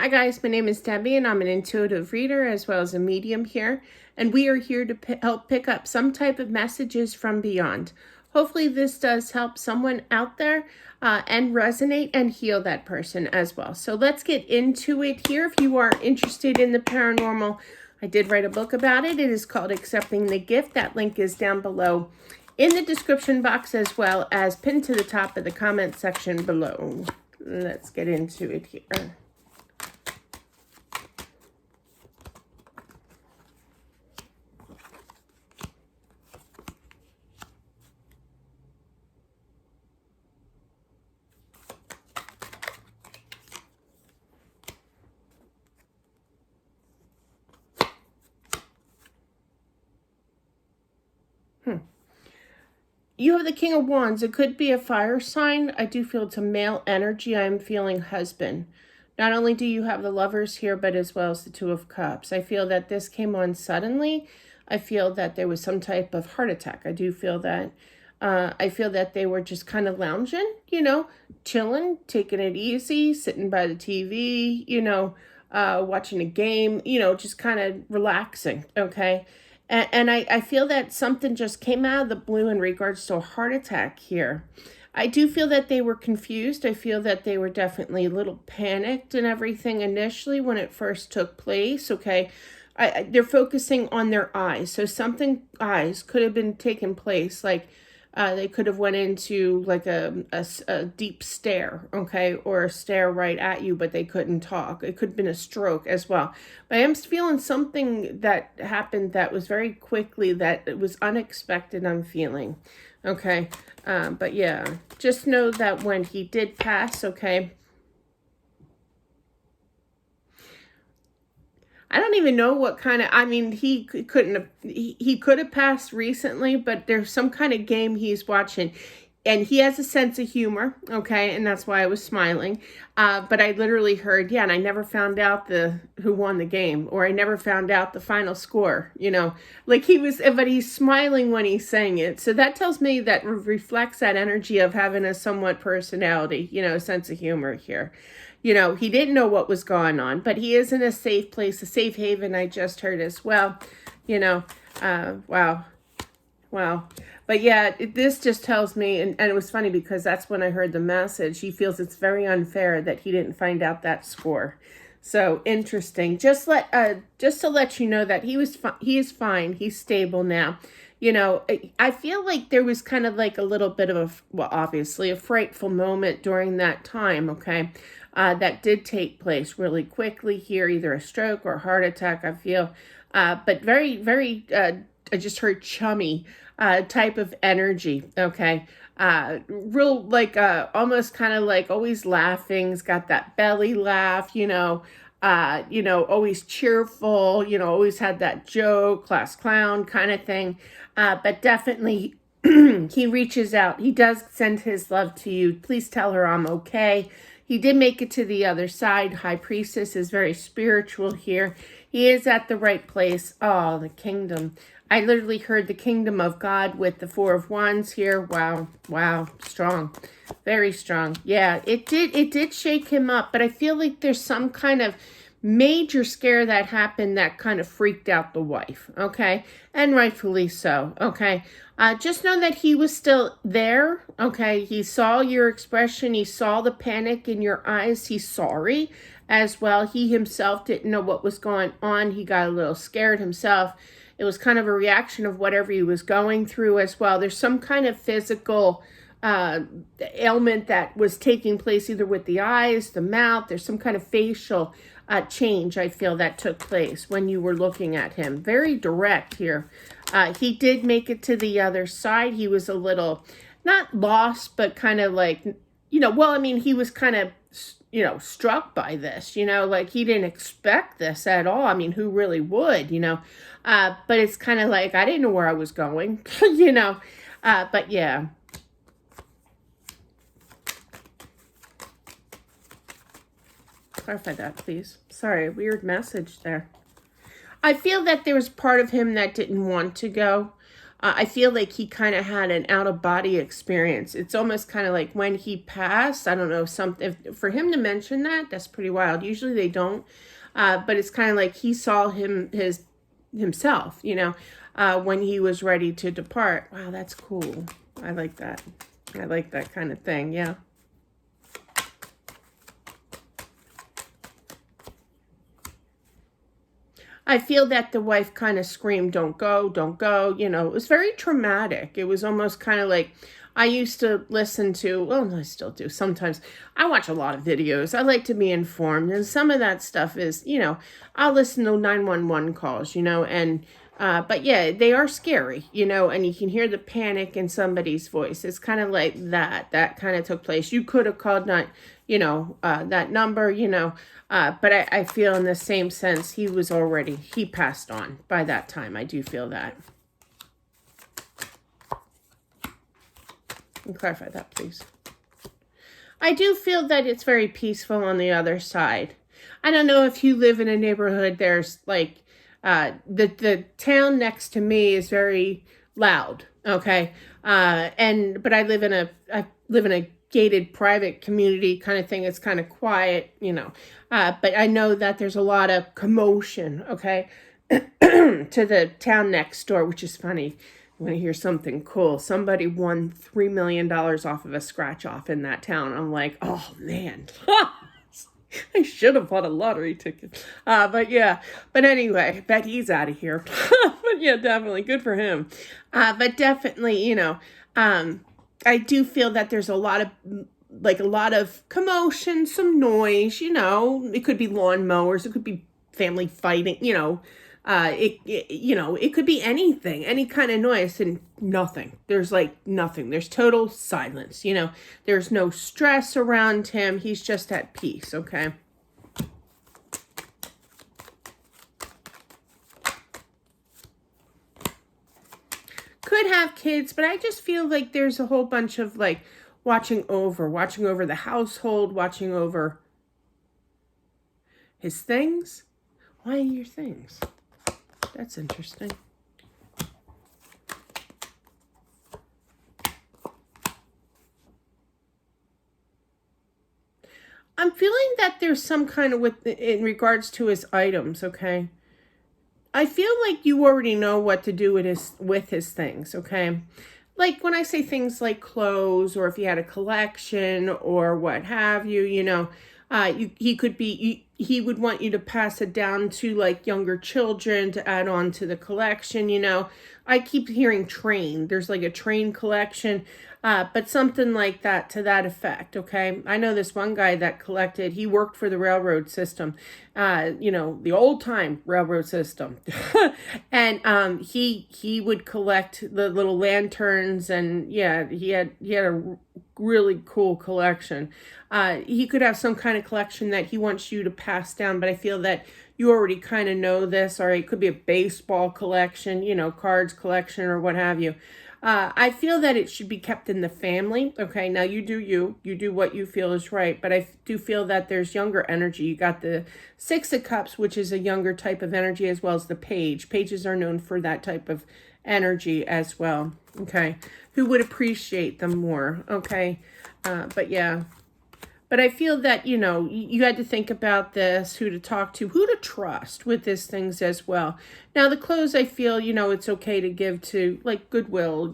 Hi guys, my name is Debbie and I'm an intuitive reader as well as a medium here, and we are here to help pick up some type of messages from beyond. Hopefully this does help someone out there and resonate and heal that person as well. So let's get into it here. If you are interested in the paranormal, I did write a book about it. It is called Accepting the Gift. That link is down below in the description box as well as pinned to the top of the comment section below. Let's get into it here. You have the King of Wands. It could be a fire sign. I do feel it's a male energy. I'm feeling husband. Not only do you have the Lovers here, but as well as the Two of Cups. I feel that this came on suddenly. I feel that there was some type of heart attack. I do feel that. I feel that they were just kind of lounging, chilling, taking it easy, sitting by the TV, watching a game, just kind of relaxing, okay? And I feel that something just came out of the blue in regards to a heart attack here. I do feel that they were confused. I feel that they were definitely a little panicked and everything initially when it first took place, okay? They're focusing on their eyes. So something eyes could have been taking place, like they could have went into like a deep stare, okay, or a stare right at you, but they couldn't talk. It could have been a stroke as well. But I am feeling something that happened that was very quickly, that it was unexpected, I'm feeling, okay? But yeah, just know that when he did pass, okay, I don't even know what kind of, I mean, he couldn't have, he could have passed recently, but there's some kind of game he's watching. And he has a sense of humor, okay, and that's why I was smiling. But I literally heard, yeah, and I never found out who won the game, or I never found out the final score, Like but he's smiling when he's saying it. So that tells me that reflects that energy of having a somewhat personality, a sense of humor here. He didn't know what was going on, but he is in a safe place, a safe haven, I just heard as well. Wow. Wow. But yeah, this just tells me, and it was funny because that's when I heard the message. He feels it's very unfair that he didn't find out that score. So interesting. Just to let you know that he is fine. He's stable now. I feel like there was kind of like a little bit of obviously a frightful moment during that time, okay? That did take place really quickly here, either a stroke or a heart attack, I feel. But very, very, I just heard chummy type of energy, okay? Real, like, almost kind of like always laughing. He's got that belly laugh, always cheerful, always had that joke, class clown kind of thing. But definitely he reaches out. He does send his love to you. Please tell her I'm okay. He did make it to the other side. High Priestess is very spiritual here. He is at the right place. Oh, the kingdom. I literally heard the kingdom of God with the Four of Wands here. Wow. Wow. Strong. Very strong. Yeah, it did shake him up, but I feel like there's some kind of major scare that happened that kind of freaked out the wife, okay? And rightfully so, okay? Just know that he was still there, okay? He saw your expression. He saw the panic in your eyes. He's sorry as well. He himself didn't know what was going on. He got a little scared himself. It was kind of a reaction of whatever he was going through as well. There's some kind of physical ailment that was taking place either with the eyes, the mouth. There's some kind of facial change, I feel, that took place when you were looking at him. Very direct here. He did make it to the other side. He was a little, not lost, but kind of like, he was kind of, struck by this, like he didn't expect this at all. I mean, who really would, but it's kind of like, I didn't know where I was going, but yeah. Clarify that, please. Sorry, weird message there. I feel that there was part of him that didn't want to go. I feel like he kind of had an out of body experience. It's almost kind of like when he passed. I don't know, something for him to mention that, that's pretty wild. Usually they don't, but it's kind of like he saw himself, when he was ready to depart. Wow, that's cool. I like that. I like that kind of thing. Yeah. I feel that the wife kind of screamed, don't go, don't go. It was very traumatic. It was almost kind of like I used to listen to, well, I still do sometimes. I watch a lot of videos. I like to be informed. And some of that stuff is, I'll listen to 911 calls, but yeah, they are scary, and you can hear the panic in somebody's voice. It's kind of like that kind of took place. You could have called not, that number, but I feel in the same sense, he passed on by that time. I do feel that. And clarify that, please. I do feel that it's very peaceful on the other side. I don't know if you live in a neighborhood, there's like, the town next to me is very loud. Okay. But I live in a gated private community kind of thing. It's kind of quiet, but I know that there's a lot of commotion. Okay. To the town next door, which is funny. I want to hear something cool. Somebody won $3 million off of a scratch off in that town. I'm like, oh man. I should have bought a lottery ticket. But anyway, bet he's out of here. But yeah, definitely good for him. But definitely, I do feel that there's a lot of commotion, some noise, it could be lawnmowers, it could be family fighting, it could be anything, any kind of noise, and nothing. There's like nothing. There's total silence. There's no stress around him. He's just at peace. Okay. Could have kids, but I just feel like there's a whole bunch of like watching over the household, watching over his things. Why your things? That's interesting. I'm feeling that there's some kind of in regards to his items, okay? I feel like you already know what to do with his things, okay? Like when I say things like clothes, or if he had a collection or what have you, he would want you to pass it down to like younger children to add on to the collection. I keep hearing train. There's like a train collection, but something like that, to that effect. Okay. I know this one guy that collected, he worked for the railroad system, the old time railroad system. And, he would collect the little lanterns, and yeah, he had a really cool collection. He could have some kind of collection that he wants you to pass down, but I feel that you already kind of know this. Or it could be a baseball collection, cards collection, or what have you. I feel that it should be kept in the family. Okay, now you do what you feel is right, but I do feel that there's younger energy. You got the Six of Cups, which is a younger type of energy, as well as the Page. Pages are known for that type of energy as well. Okay, who would appreciate them more. Okay, but yeah. But I feel that, you had to think about this, who to talk to, who to trust with these things as well. Now, the clothes, I feel, it's okay to give to, like, Goodwill,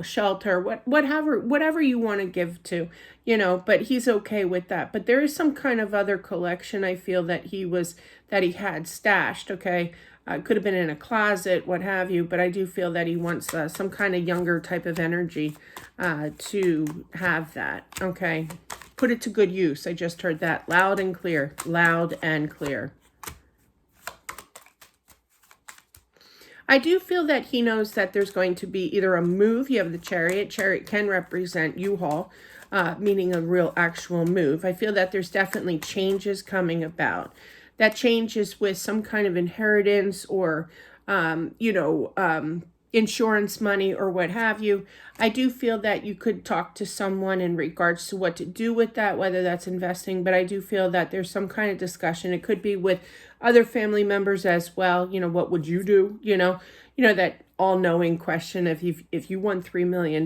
shelter, whatever you want to give to, but he's okay with that. But there is some kind of other collection, I feel, that he had stashed, okay? Could have been in a closet, what have you, but I do feel that he wants some kind of younger type of energy to have that, okay? Put it to good use. I just heard that loud and clear, loud and clear. I do feel that he knows that there's going to be either a move. You have the Chariot. Chariot can represent U-Haul, meaning a real actual move. I feel that there's definitely changes coming about. That changes with some kind of inheritance, or, insurance money or what have you. I do feel that you could talk to someone in regards to what to do with that, whether that's investing, but I do feel that there's some kind of discussion. It could be with other family members as well. What would you do? That all-knowing question, if you won $3 million,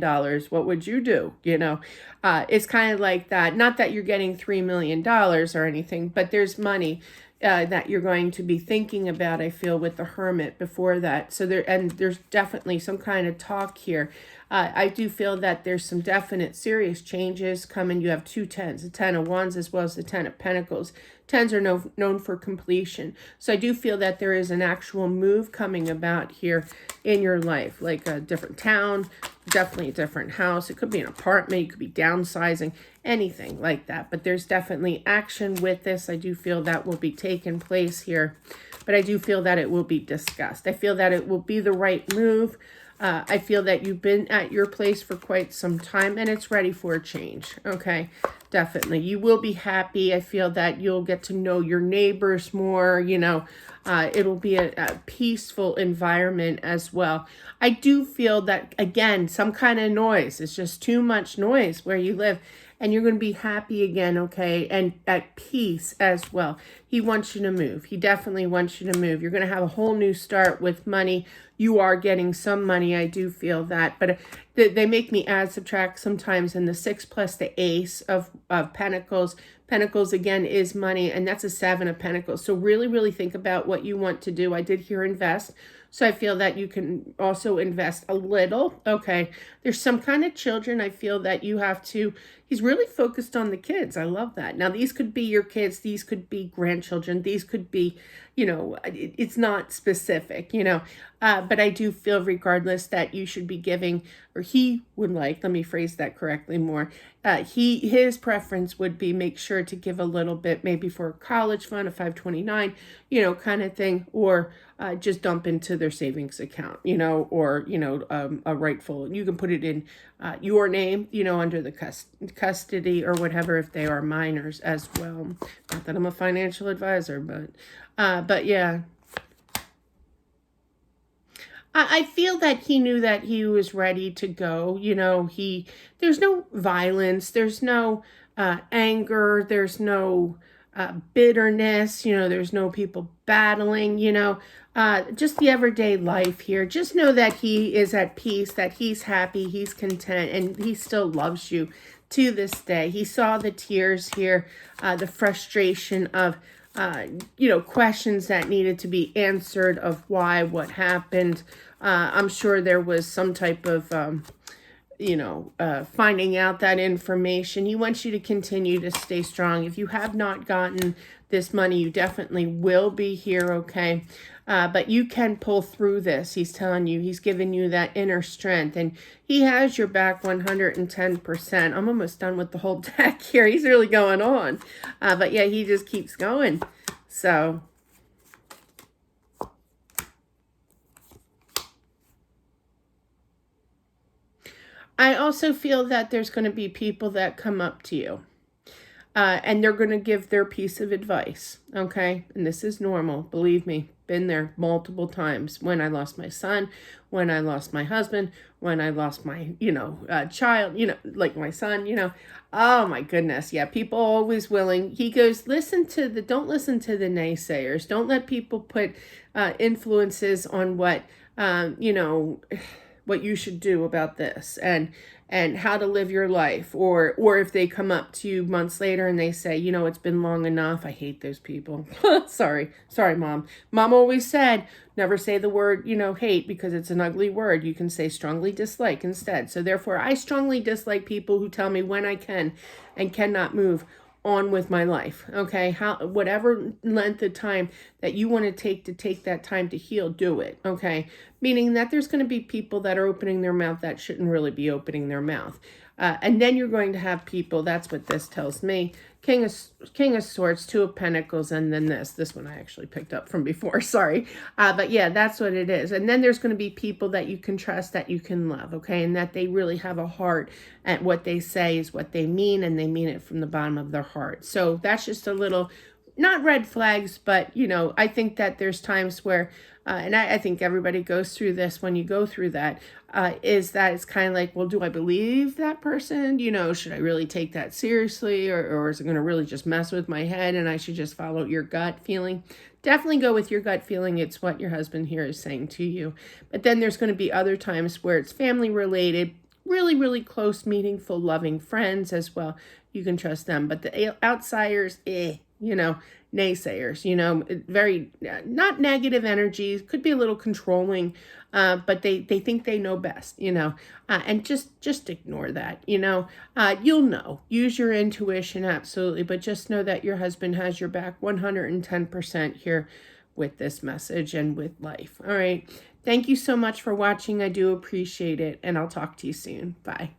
what would you do? It's kind of like that. Not that you're getting $3 million or anything, but there's money that you're going to be thinking about, I feel, with the Hermit before that. So there's definitely some kind of talk here. I do feel that there's some definite serious changes coming. You have 2 tens, the 10 of Wands as well as the 10 of Pentacles. Tens are known for completion. So I do feel that there is an actual move coming about here in your life, like a different town, definitely a different house. It could be an apartment, you could be downsizing, anything like that. But there's definitely action with this. I do feel that will be taking place here, but I do feel that it will be discussed. I feel that it will be the right move. I feel that you've been at your place for quite some time and it's ready for a change. Okay, definitely. You will be happy. I feel that you'll get to know your neighbors more, it'll be a peaceful environment as well. I do feel that, again, some kind of noise. It's just too much noise where you live. And you're going to be happy again, okay? And at peace as well. He wants you to move. He definitely wants you to move. You're going to have a whole new start with money. You are getting some money. I do feel that. But they make me add, subtract sometimes. And the 6 plus the Ace of Pentacles. Pentacles, again, is money. And that's a 7 of Pentacles. So really, really think about what you want to do. I did hear invest. So I feel that you can also invest a little. Okay. There's some kind of children. I feel that you have to, he's really focused on the kids. I love that. Now, these could be your kids. These could be grandchildren. These could be, it's not specific, but I do feel regardless that you should be giving, or he would like, let me phrase that correctly more. His preference would be make sure to give a little bit, maybe for a college fund, a 529, kind of thing, or just dump into their savings account, or, a rightful, you can put it in your name, under the custody or whatever, if they are minors as well. Not that I'm a financial advisor, but yeah. I feel that he knew that he was ready to go. There's no violence. There's no anger. There's no bitterness. There's no people battling, just the everyday life here. Just know that he is at peace, that he's happy, he's content, and he still loves you to this day. He saw the tears here, the frustration of questions that needed to be answered of why, what happened. I'm sure there was some type of, finding out that information. He wants you to continue to stay strong. If you have not gotten this money, you definitely will be here, okay? But you can pull through this. He's telling you, he's giving you that inner strength, and he has your back 110%. I'm almost done with the whole deck here. He's really going on. But yeah, he just keeps going. So I also feel that there's going to be people that come up to you. And they're going to give their piece of advice, okay? And this is normal, believe me. Been there multiple times. When I lost my son, when I lost my husband, when I lost my, child, like my son, Oh my goodness, yeah, people always willing. He goes, don't listen to the naysayers. Don't let people put influences on what, what you should do about this and how to live your life, or if they come up to you months later and they say, it's been long enough. I hate those people. Sorry, mom. Mom always said, never say the word, hate, because it's an ugly word. You can say strongly dislike instead. So therefore, I strongly dislike people who tell me when I can and cannot move on with my life. Okay, whatever length of time that you want to take that time to heal, do it. Okay, meaning that there's going to be people that are opening their mouth that shouldn't really be opening their mouth, and then you're going to have people. That's what this tells me. King of Swords, 2 of Pentacles, and then this one I actually picked up from before. Sorry, but yeah, that's what it is. And then there's going to be people that you can trust, that you can love, okay, and that they really have a heart, and what they say is what they mean, and they mean it from the bottom of their heart. So that's just a little not red flags, but, I think that there's times where, and I think everybody goes through this when you go through that, is that it's kind of like, well, do I believe that person? Should I really take that seriously? Or is it going to really just mess with my head and I should just follow your gut feeling? Definitely go with your gut feeling. It's what your husband here is saying to you. But then there's going to be other times where it's family related, really, really close, meaningful, loving friends as well. You can trust them. But the outsiders, naysayers, very not negative energies, could be a little controlling, but they think they know best, and just ignore that, you'll know. Use your intuition, absolutely, but just know that your husband has your back 110% here with this message and with life. All right. Thank you so much for watching. I do appreciate it, and I'll talk to you soon. Bye.